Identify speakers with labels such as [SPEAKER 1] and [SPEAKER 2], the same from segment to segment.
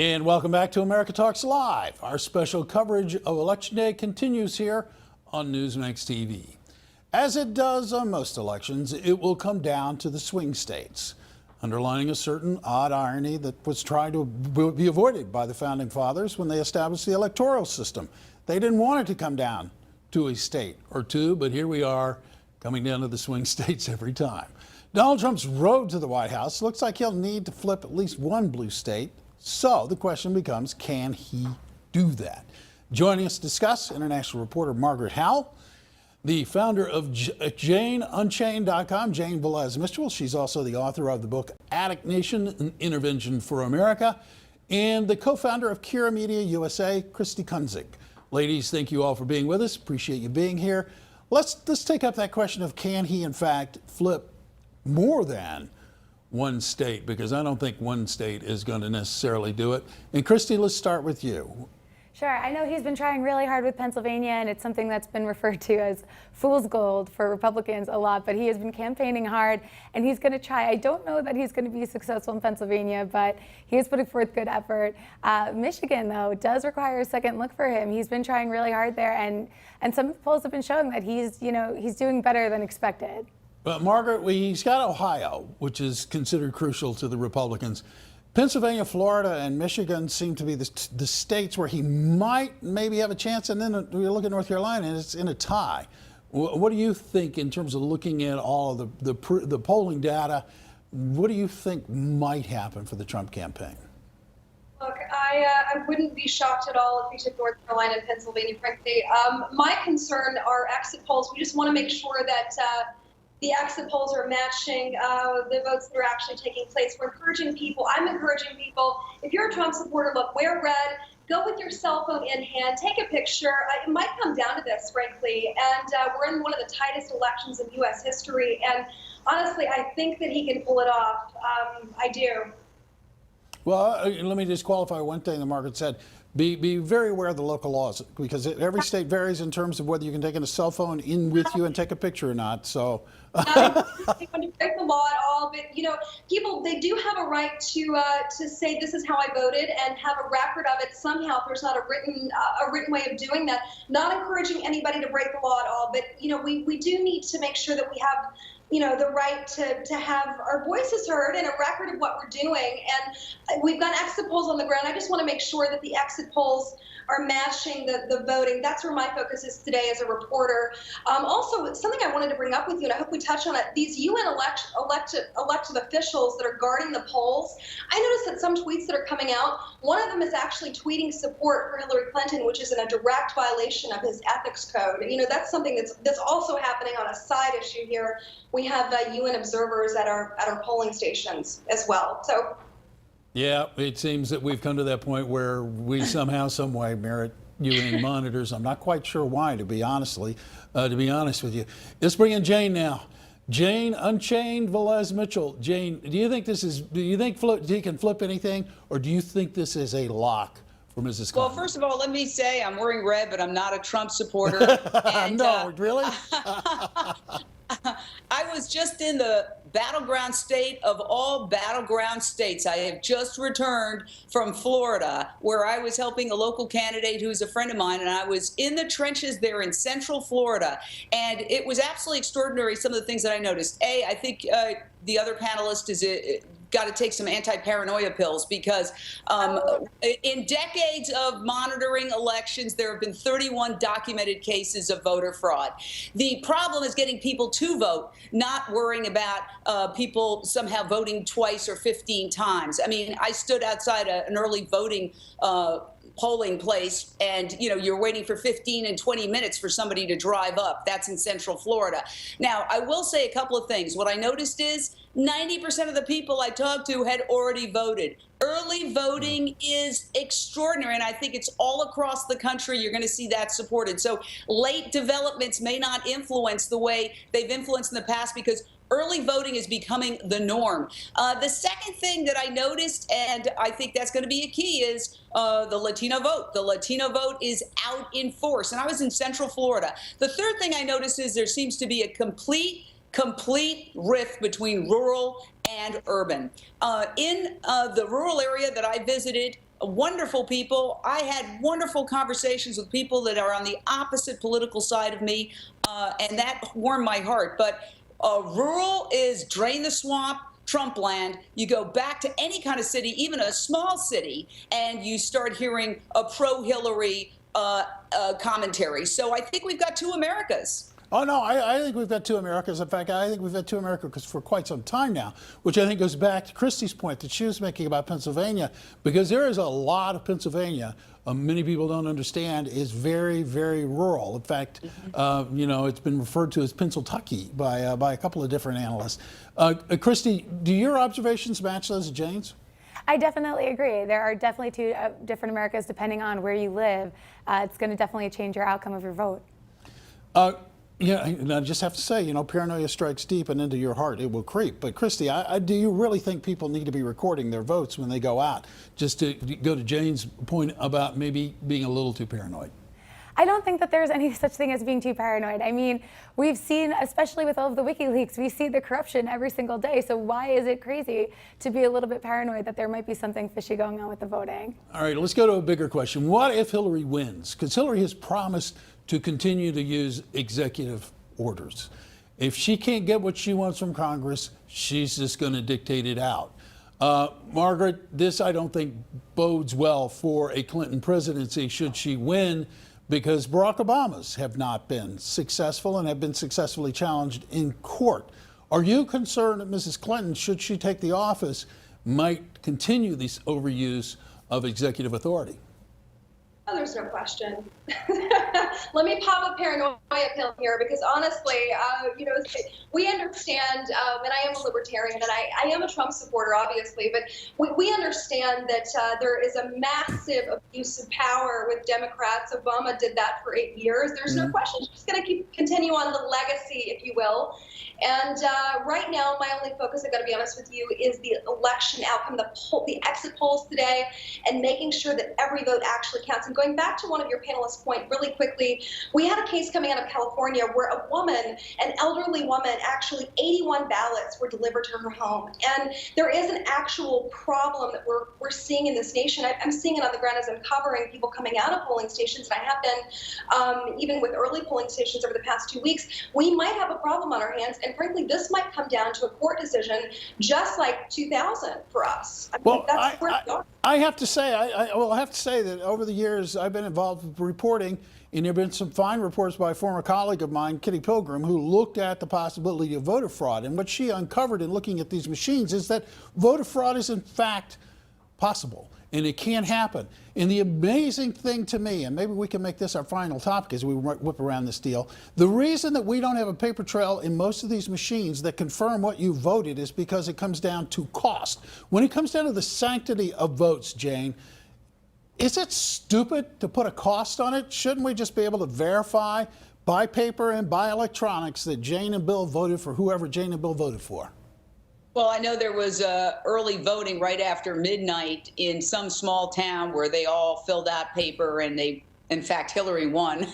[SPEAKER 1] And welcome back to America Talks Live. Our special coverage of Election Day continues here on Newsmax TV. As it does on most elections, it will come down to the swing states, underlining a certain odd irony that was trying to be avoided by the Founding Fathers when they established the electoral system. They didn't want it to come down to a state or two, but here we are coming down to the swing states every time. Donald Trump's road to the White House looks like he'll need to flip at least one blue state. So the question becomes, can he do that? Joining us to discuss, international reporter Margaret Howell, the founder of JaneUnchained.com, Jane VelezMitchell. She's also the author of the book Addict Nation, An Intervention for America, and the co-founder of Kira Media USA, Christy Kunzig. Ladies, thank you all for being with us. Appreciate you being here. Let's take up that question of, can he in fact flip more than one state, because I don't think one state is going to necessarily do it. And Christy, let's start with you.
[SPEAKER 2] Sure. I know he's been trying really hard with Pennsylvania, and it's something that's been referred to as fool's gold for Republicans a lot, but he has been campaigning hard, and he's going to try. I don't know that he's going to be successful in Pennsylvania, but he is putting forth good effort. Michigan, though, does require a second look for him. He's been trying really hard there, and some of the polls have been showing that he's doing better than expected.
[SPEAKER 1] But Margaret, he's got Ohio, which is considered crucial to the Republicans. Pennsylvania, Florida, and Michigan seem to be the states where he might maybe have a chance. And then we look at North Carolina, and it's in a tie. What do you think in terms of looking at all of the polling data? What do you think might happen for the Trump campaign?
[SPEAKER 3] Look, I wouldn't be shocked at all if we took North Carolina and Pennsylvania, frankly. My concern are exit polls. We just want to make sure that the exit polls are matching the votes that are actually taking place. I'm encouraging people, if you're a Trump supporter, look, wear red, go with your cell phone in hand, take a picture. It might come down to this, frankly, and we're in one of the tightest elections in U.S. history, and honestly, I think that he can pull it off. I do.
[SPEAKER 1] Well, let me just qualify one thing that Margaret said. Be very aware of the local laws, because every state varies in terms of whether you can take a cell phone in with you and take a picture or not. So
[SPEAKER 3] when you break the law at all, but people, they do have a right to say this is how I voted and have a record of it somehow. If there's not a written way of doing that, not encouraging anybody to break the law at all, but we do need to make sure that we have the right to have our voices heard and a record of what we're doing. And we've got exit polls on the ground. I just want to make sure that the exit polls are matching the voting. That's where my focus is today as a reporter. Also, something I wanted to bring up with you, and I hope we touch on it, these UN elected officials that are guarding the polls. I noticed that some tweets that are coming out, one of them is actually tweeting support for Hillary Clinton, which is in a direct violation of his ethics code. That's something that's also happening on a side issue here. We have UN observers at our polling stations as well. So.
[SPEAKER 1] Yeah, it seems that we've come to that point where we somehow, some way merit UN monitors. I'm not quite sure why, to be honest with you. Let's bring in Jane now. Jane Unchained, VelezMitchell. Jane, do you think he can flip anything, or do you think this is a lock for Mrs.
[SPEAKER 4] Well,
[SPEAKER 1] Clinton?
[SPEAKER 4] first of all, let me say I'm wearing red, but I'm not a Trump supporter. And,
[SPEAKER 1] no, really?
[SPEAKER 4] I was just in the battleground state of all battleground states. I have just returned from Florida, where I was helping a local candidate who's a friend of mine, and I was in the trenches there in Central Florida, and it was absolutely extraordinary, some of the things that I noticed. I think the other panelist is got to take some anti-paranoia pills, because in decades of monitoring elections, there have been 31 documented cases of voter fraud. The problem is getting people to vote, not worrying about people somehow voting twice or 15 times. I mean, I stood outside an early voting polling place, and you're waiting for 15 and 20 minutes for somebody to drive up. That's in Central Florida. Now, I will say a couple of things. What I noticed is 90% of the people I talked to had already voted. Early voting is extraordinary, and I think it's all across the country. You're going to see that supported. So late developments may not influence the way they've influenced in the past, because early voting is becoming the norm. The second thing that I noticed, and I think that's going to be a key, is the Latino vote. The Latino vote is out in force, and I was in Central Florida. The third thing I noticed is there seems to be a complete rift between rural and urban. In the rural area that I visited, wonderful people. I had wonderful conversations with people that are on the opposite political side of me, and that warmed my heart. But rural is drain the swamp, Trump land. You go back to any kind of city, even a small city, and you start hearing a pro-Hillary commentary. So I think we've got two Americas.
[SPEAKER 1] Oh, no, I think we've got two Americas. In fact, I think we've had two Americas for quite some time now, which I think goes back to Christie's point that she was making about Pennsylvania, because there is a lot of Pennsylvania, many people don't understand, is very, very rural. In fact, you know, it's been referred to as Pennsyltucky by a couple of different analysts. Christie, do your observations match those of Jane's?
[SPEAKER 2] I definitely agree. There are definitely two different Americas depending on where you live. It's going to definitely change your outcome of your vote.
[SPEAKER 1] Yeah, and I just have to say, you know, paranoia strikes deep and into your heart. It will creep. But Christie, do you really think people need to be recording their votes when they go out? Just to go to Jane's point about maybe being a little too paranoid.
[SPEAKER 2] I don't think that there's any such thing as being too paranoid. I mean, we've seen, especially with all of the WikiLeaks, we see the corruption every single day. So why is it crazy to be a little bit paranoid that there might be something fishy going on with the voting?
[SPEAKER 1] All right, let's go to a bigger question. What if Hillary wins? Because Hillary has promised to continue to use executive orders. If she can't get what she wants from Congress, she's just going to dictate it out. Margaret, this I don't think bodes well for a Clinton presidency should she win, because Barack Obama's have not been successful and have been successfully challenged in court. Are you concerned that Mrs. Clinton, should she take the office, might continue this overuse of executive authority?
[SPEAKER 3] Oh, there's no question. Let me pop a paranoia pill here, because honestly, you know, we understand, and I am a libertarian, and I am a Trump supporter, obviously, but we understand that there is a massive abuse of power with Democrats. Obama did that for 8 years. There's no question. She's going to continue on the legacy, if you will. And right now, my only focus, I've got to be honest with you, is the election outcome, the exit polls today, and making sure that every vote actually counts. And going back to one of your panelists' point really quickly, we had a case coming out of California where a woman, an elderly woman, actually 81 ballots were delivered to her home. And there is an actual problem that we're seeing in this nation. I'm seeing it on the ground as I'm covering people coming out of polling stations, and I have been even with early polling stations over the past 2 weeks. We might have a problem on our hands, and frankly, this might come down to a court decision, just like 2000 for us.
[SPEAKER 1] Well,
[SPEAKER 3] that's where we are.
[SPEAKER 1] I have to say, I will have to say that over the years I've been involved with reporting, and there have been some fine reports by a former colleague of mine, Kitty Pilgrim, who looked at the possibility of voter fraud. And what she uncovered in looking at these machines is that voter fraud is in fact possible, and it can happen. And the amazing thing to me, and maybe we can make this our final topic as we whip around this deal, the reason that we don't have a paper trail in most of these machines that confirm what you voted is because it comes down to cost. When it comes down to the sanctity of votes, Jane, is it stupid to put a cost on it? Shouldn't we just be able to verify by paper and by electronics that Jane and Bill voted for whoever Jane and Bill voted for?
[SPEAKER 4] Well, I know there was early voting right after midnight in some small town where they all filled out paper, and in fact, Hillary won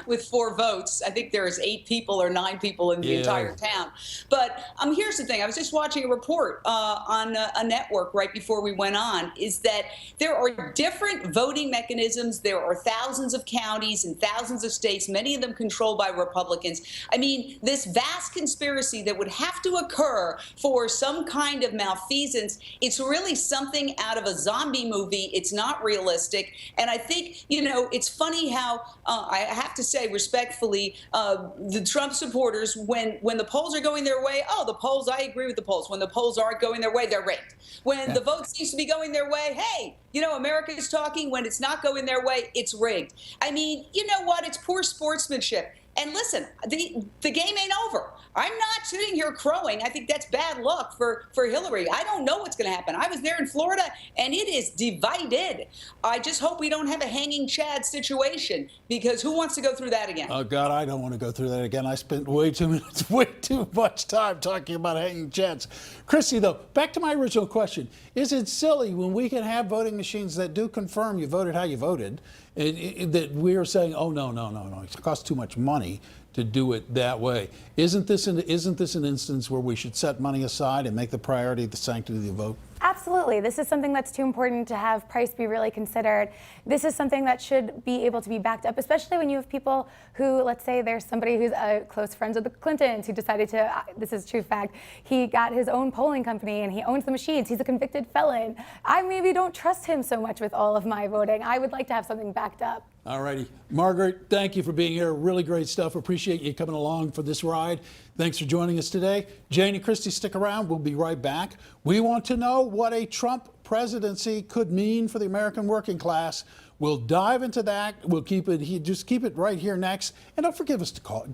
[SPEAKER 4] with 4 votes. I think there's 8 people or 9 people in the entire town. But here's the thing. I was just watching a report on a network right before we went on, is that there are different voting mechanisms. There are thousands of counties and thousands of states, many of them controlled by Republicans. I mean, this vast conspiracy that would have to occur for some kind of malfeasance, it's really something out of a zombie movie. It's not realistic. And I think, you know, it's funny how I have to say respectfully, the Trump supporters, when the polls are going their way, the polls, I agree with the polls. When the polls aren't going their way, they're rigged. When the vote seems to be going their way, hey, you know, America is talking. When it's not going their way, it's rigged. I mean, you know what? It's poor sportsmanship. And listen, the game ain't over. I'm not sitting here crowing. I think that's bad luck for Hillary. I don't know what's going to happen. I was there in Florida, and it is divided. I just hope we don't have a hanging Chad situation, because who wants to go through that again?
[SPEAKER 1] Oh, God, I don't want to go through that again. I spent way too much time talking about hanging Chads. Christie, though, back to my original question. Is it silly when we can have voting machines that do confirm you voted how you voted, that we're saying, oh, no, it costs too much money to do it that way. Isn't this an instance where we should set money aside and make the priority the sanctity of the vote?
[SPEAKER 2] Absolutely. This is something that's too important to have price be really considered. This is something that should be able to be backed up, especially when you have people who, let's say there's somebody who's close friends with the Clintons who decided to, this is true fact, he got his own polling company and he owns the machines. He's a convicted felon. I maybe don't trust him so much with all of my voting. I would like to have something backed up.
[SPEAKER 1] All righty. Margaret, thank you for being here. Really great stuff. Appreciate you coming along for this ride. Thanks for joining us today. Jane and Christy, stick around. We'll be right back. We want to know what a Trump presidency could mean for the American working class. We'll dive into that. We'll keep it right here next. And don't forget us to call.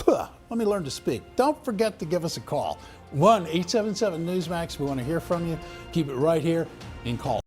[SPEAKER 1] Let me learn to speak. Don't forget to give us a call. 1-877-Newsmax. We want to hear from you. Keep it right here and call.